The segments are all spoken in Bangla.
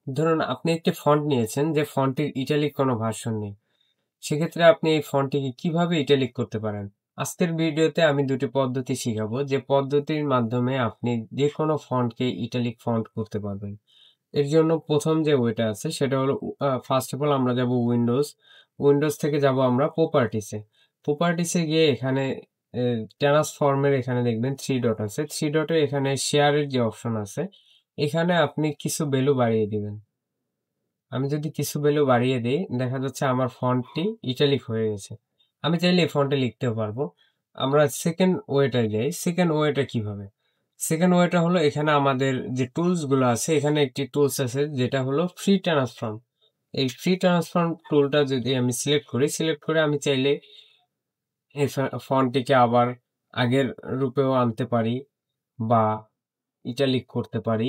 ধরুন আপনি একটি ফন্ট নিয়েছেন যে ফন্টটির ইটালিক কোনো ভার্সন নেই। সেক্ষেত্রে আপনি এই ফন্টটিকে কিভাবে ইটালিক করতে পারেন? আজকের ভিডিওতে আমি দুটি পদ্ধতি শিখাবো যে পদ্ধতির মাধ্যমে আপনি যে কোনো ফন্টকে ইটালিক ফন্ট করতে পারবেন। এর জন্য প্রথম যে ওয়েটা আছে সেটা হলো ফার্স্ট অফ অল আমরা যাব উইন্ডোজ থেকে যাব আমরা প্রপার্টিসে। প্রপার্টিসে গিয়ে এখানে ট্রান্সফর্মের এখানে দেখবেন 3 ডট আছে। 3 ডটে এখানে শেয়ারের যে অপশন আছে এখানে আপনি কিছু ভ্যালু বাড়িয়ে দিবেন। আমি যদি কিছু ভ্যালু বাড়িয়ে দেই দেখা যাচ্ছে আমার ফন্টটি ইটালিক হয়ে গেছে। আমি চাইলে এই ফন্টে লিখতেও পারবো। আমরা সেকেন্ড ওয়েটায় যাই। সেকেন্ড ওয়েটা কিভাবে? সেকেন্ড ওয়েটা হলো এখানে আমাদের যে টুলস গুলো আছে এখানে একটি টুলস আছে যেটা হলো ফ্রি ট্রান্সফর্ম। এই ফ্রি ট্রান্সফর্ম টুলটা যদি আমি সিলেক্ট করে আমি চাইলে এই ফন্টটিকে আবার আগের রূপেও আনতে পারি বা ইটালিক করতে পারি।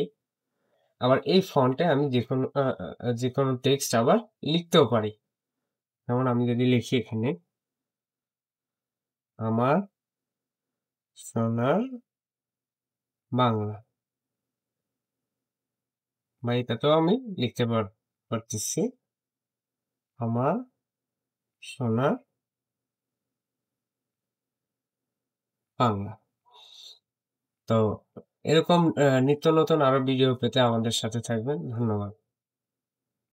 আবার এই ফন্টে আমি যেকোনো টেক্সট আবার লিখতেও পারি। যেমন আমি যদি লিখি এখানে আমার সোনার বাংলা, বা এটাতেও আমি লিখতে পারতেছি আমার সোনার বাংলা। তো এরকম নিত্য নতুন আরো ভিডিও পেতে আমাদের সাথে থাকবেন। ধন্যবাদ।